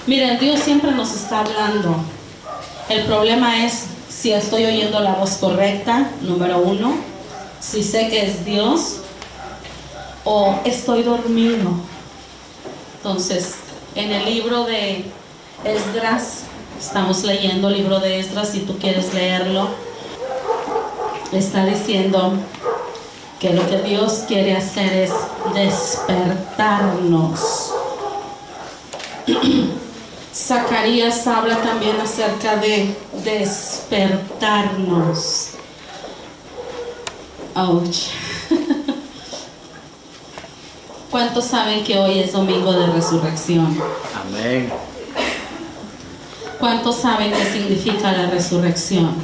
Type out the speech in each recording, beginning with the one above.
Miren, Dios siempre nos está hablando. El problema es si estoy oyendo la voz correcta, número uno, si sé que es Dios o estoy dormido. Entonces, en el libro de Esdras, estamos leyendo el libro de Esdras, si tú quieres leerlo, está diciendo que lo que Dios quiere hacer es despertarnos. Zacarías habla también acerca de despertarnos. Ouch. ¿Cuántos saben que hoy es domingo de resurrección? Amén. ¿Cuántos saben qué significa la resurrección?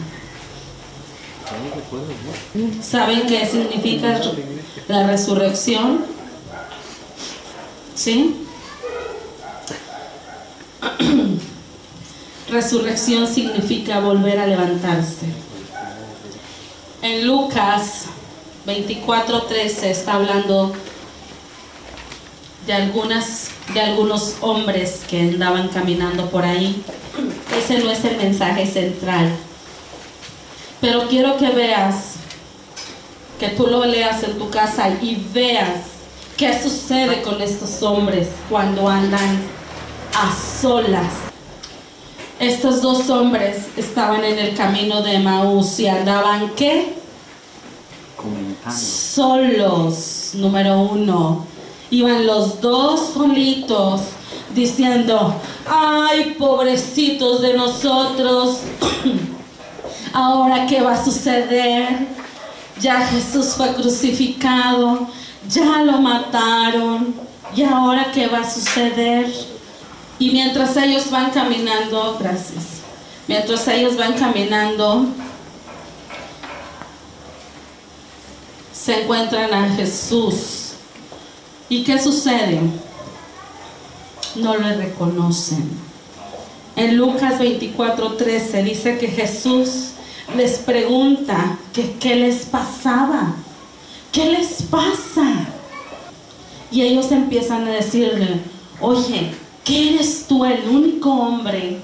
¿Saben qué significa la resurrección? ¿Sí? Resurrección significa volver a levantarse. En Lucas 24:13 está hablando de algunos hombres que andaban caminando por ahí. Ese no es el mensaje central, pero quiero que veas, que tú lo leas en tu casa y veas qué sucede con estos hombres cuando andan a solas. Estos dos hombres estaban en el camino de Emaús y andaban, ¿qué? Comentando. Solos, número uno. Iban los dos solitos diciendo, ay, pobrecitos de nosotros, ahora qué va a suceder. Ya Jesús fue crucificado, ya lo mataron, y ahora qué va a suceder. Y mientras ellos van caminando, gracias, mientras ellos van caminando, se encuentran a Jesús. ¿Y qué sucede? No lo reconocen. En Lucas 24:13 dice que Jesús les pregunta que qué les pasaba, qué les pasa. Y ellos empiezan a decirle, oye, ¿que eres tú el único hombre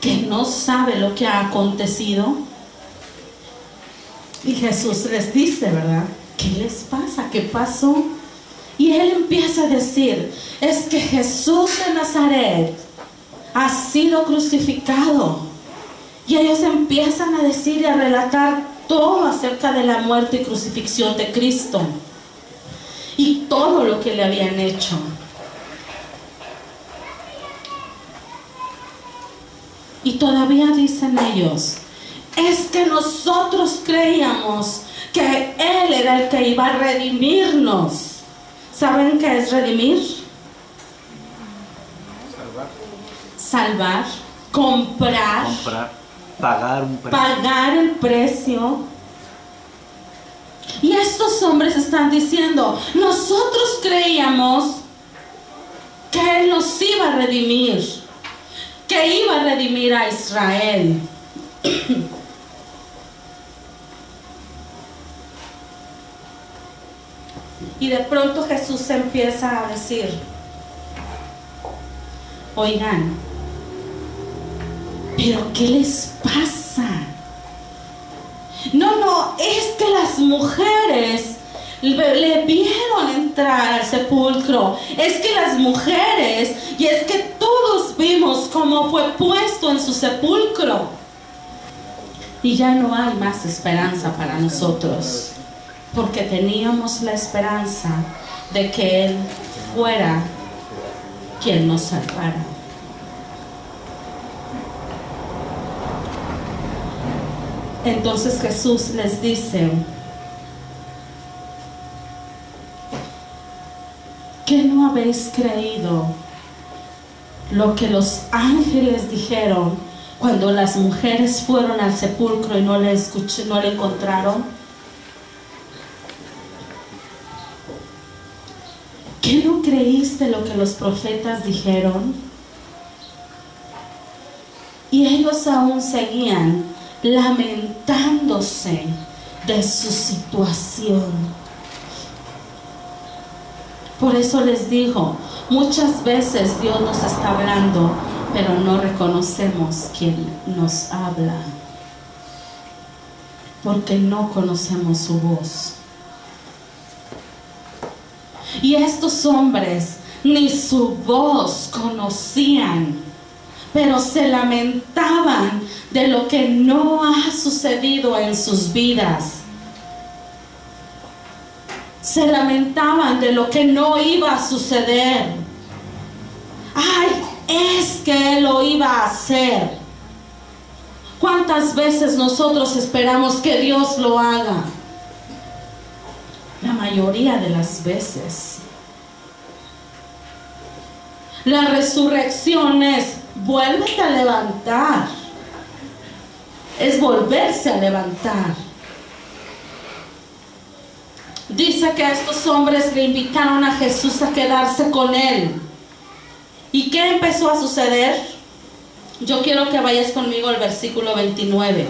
que no sabe lo que ha acontecido? Y Jesús les dice, ¿verdad? ¿Qué les pasa? ¿Qué pasó? Y él empieza a decir, es que Jesús de Nazaret ha sido crucificado. Y ellos empiezan a decir y a relatar todo acerca de la muerte y crucifixión de Cristo y todo lo que le habían hecho. Y todavía dicen ellos, es que nosotros creíamos que Él era el que iba a redimirnos. ¿Saben qué es redimir? Salvar, comprar, pagar un precio. Pagar el precio. Y estos hombres están diciendo, nosotros creíamos que Él nos iba a redimir, que iba a redimir a Israel. Y de pronto Jesús empieza a decir, oigan, ¿pero qué les pasa? No, es que las mujeres le vieron entrar al sepulcro. Es que las mujeres, y es que todos vimos cómo fue puesto en su sepulcro. Y ya no hay más esperanza para nosotros, porque teníamos la esperanza de que Él fuera quien nos salvara. Entonces Jesús les dice, ¿qué no habéis creído lo que los ángeles dijeron cuando las mujeres fueron al sepulcro y no le encontraron? ¿Qué no creíste lo que los profetas dijeron? Y ellos aún seguían lamentándose de su situación. Por eso les digo, muchas veces Dios nos está hablando, pero no reconocemos quién nos habla, porque no conocemos su voz. Y estos hombres ni su voz conocían, pero se lamentaban de lo que no ha sucedido en sus vidas. Se lamentaban de lo que no iba a suceder. Ay, es que Él lo iba a hacer. ¿Cuántas veces nosotros esperamos que Dios lo haga? La mayoría de las veces. La resurrección es vuélvete a levantar. Es volverse a levantar. Dice que estos hombres le invitaron a Jesús a quedarse con él. ¿Y qué empezó a suceder? Yo quiero que vayas conmigo al versículo 29.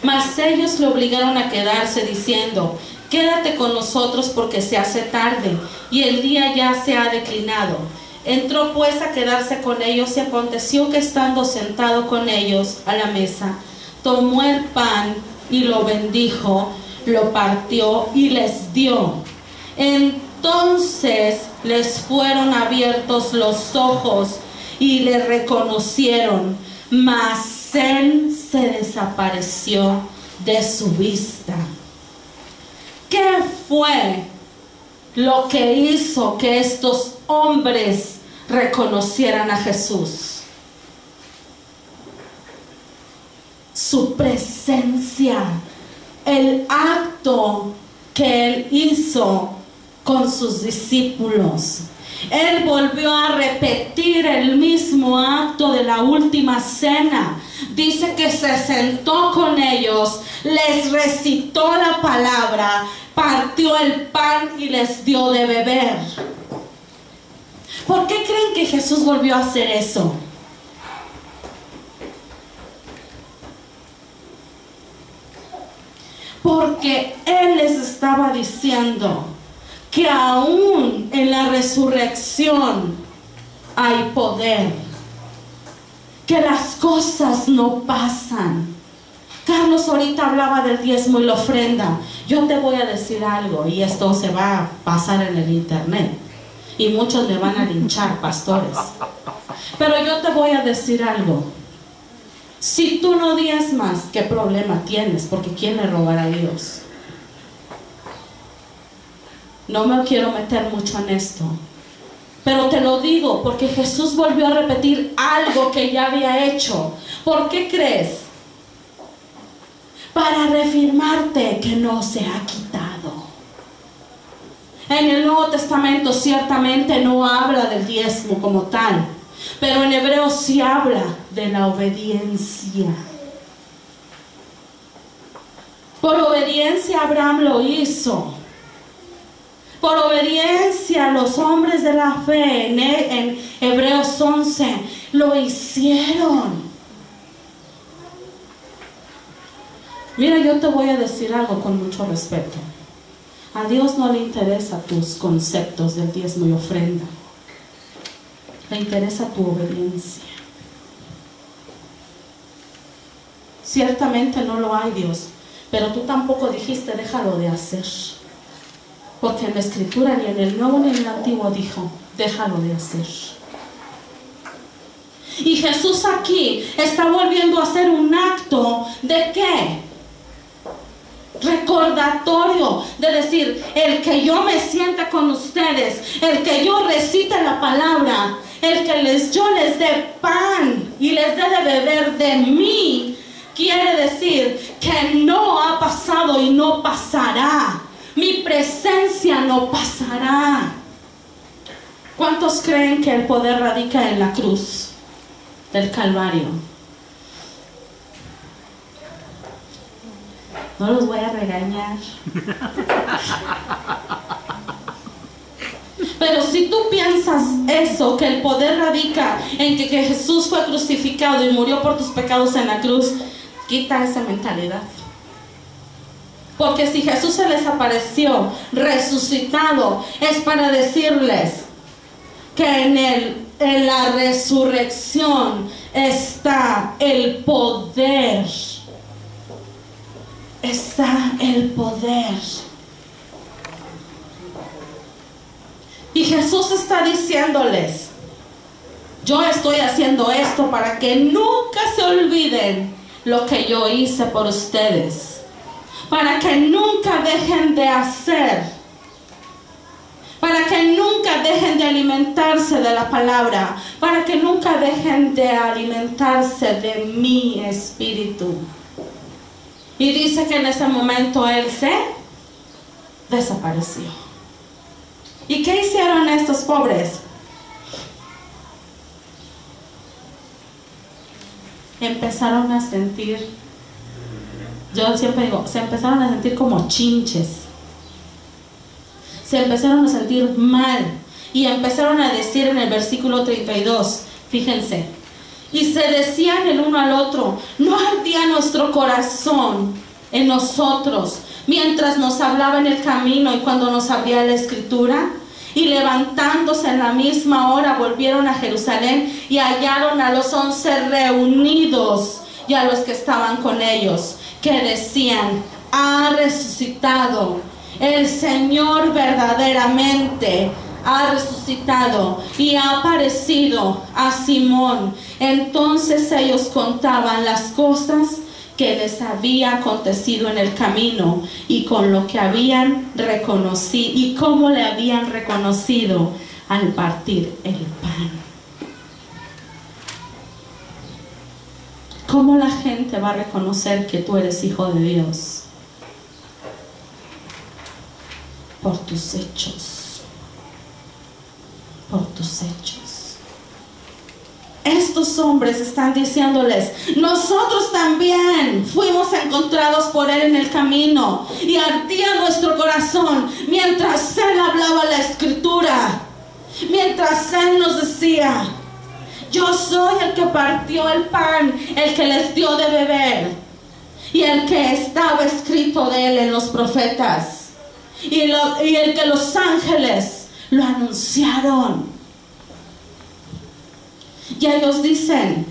Mas ellos le obligaron a quedarse diciendo: quédate con nosotros porque se hace tarde y el día ya se ha declinado. Entró pues a quedarse con ellos y aconteció que estando sentado con ellos a la mesa, tomó el pan y lo bendijo, lo partió y les dio. Entonces les fueron abiertos los ojos y le reconocieron, mas él se desapareció de su vista. ¿Qué fue lo que hizo que estos hombres reconocieran a Jesús? Su presencia, el acto que Él hizo con sus discípulos. Él volvió a repetir el mismo acto de la última cena. Dice que se sentó con ellos, les recitó la palabra, partió el pan y les dio de beber. ¿Por qué creen que Jesús volvió a hacer eso? Porque Él les estaba diciendo que aún en la resurrección hay poder, que las cosas no pasan. Carlos ahorita hablaba del diezmo y la ofrenda. Yo te voy a decir algo, y esto se va a pasar en el internet y muchos me van a linchar, pastores, pero yo te voy a decir algo. Si tú no diezmas, ¿qué problema tienes? Porque ¿quién le robará a Dios? No me quiero meter mucho en esto, pero te lo digo porque Jesús volvió a repetir algo que ya había hecho. ¿Por qué crees? Para reafirmarte que no se ha quitado. En el Nuevo Testamento ciertamente no habla del diezmo como tal, pero en Hebreos sí habla de la obediencia. Por obediencia Abraham lo hizo. Por obediencia los hombres de la fe en Hebreos 11 lo hicieron. Mira, yo te voy a decir algo con mucho respeto. A Dios no le interesa tus conceptos del diezmo y ofrenda. Le interesa tu obediencia. Ciertamente no lo hay, Dios, pero tú tampoco dijiste déjalo de hacer. Porque en la Escritura ni en el Nuevo ni en el Antiguo dijo déjalo de hacer. Y Jesús aquí está volviendo a hacer un acto ¿de qué? Recordatorio, de decir, el que yo me sienta con ustedes, el que yo recite la palabra, el que yo les dé pan y les dé de beber de mí, quiere decir que no ha pasado y no pasará. Mi presencia no pasará. ¿Cuántos creen que el poder radica en la cruz del Calvario? No los voy a regañar. Pero si tú piensas eso, que el poder radica en que Jesús fue crucificado y murió por tus pecados en la cruz, quita esa mentalidad. Porque si Jesús se les apareció resucitado, es para decirles que en el en la resurrección está el poder. Está el poder. Y Jesús está diciéndoles: yo estoy haciendo esto para que nunca se olviden lo que yo hice por ustedes, para que nunca dejen de hacer, para que nunca dejen de alimentarse de la palabra, para que nunca dejen de alimentarse de mi espíritu. Y dice que en ese momento Él se desapareció. ¿Y qué hicieron estos pobres? Empezaron a sentir, yo siempre digo, se empezaron a sentir como chinches. Se empezaron a sentir mal. Y empezaron a decir en el versículo 32, fíjense, y se decían el uno al otro: ¿no ardía nuestro corazón en nosotros mientras nos hablaba en el camino y cuando nos abría la escritura? Y levantándose en la misma hora volvieron a Jerusalén y hallaron a los 11 reunidos y a los que estaban con ellos, que decían: ha resucitado, el Señor verdaderamente ha resucitado y ha aparecido a Simón. Entonces ellos contaban las cosas que les había acontecido en el camino y con lo que habían reconocido y cómo le habían reconocido al partir el pan. ¿Cómo la gente va a reconocer que tú eres hijo de Dios? Por tus hechos. Por tus hechos. Estos hombres están diciéndoles: nosotros también fuimos encontrados por Él en el camino y ardía nuestro corazón mientras Él hablaba la escritura, mientras Él nos decía: yo soy el que partió el pan, el que les dio de beber y el que estaba escrito de Él en los profetas y el que los ángeles lo anunciaron. Y ellos dicen: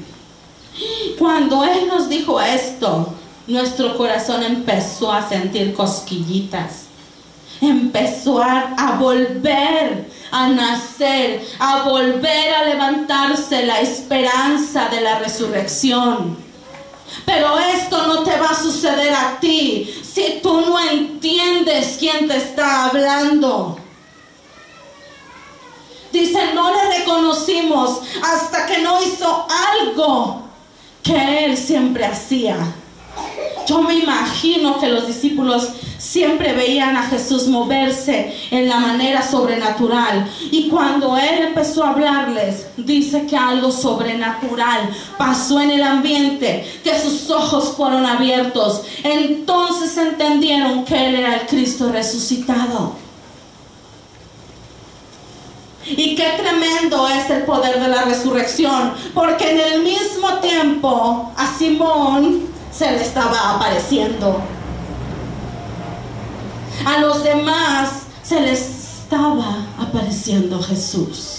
cuando Él nos dijo esto, nuestro corazón empezó a sentir cosquillitas, empezó a volver a nacer, a volver a levantarse la esperanza de la resurrección. Pero esto no te va a suceder a ti si tú no entiendes quién te está hablando. Dicen: no le reconocimos hasta que no hizo algo que Él siempre hacía. Yo me imagino que los discípulos siempre veían a Jesús moverse en la manera sobrenatural. Y cuando Él empezó a hablarles, dice que algo sobrenatural pasó en el ambiente, que sus ojos fueron abiertos. Entonces entendieron que Él era el Cristo resucitado. Y qué tremendo es el poder de la resurrección, porque en el mismo tiempo a Simón se le estaba apareciendo. A los demás se les estaba apareciendo Jesús.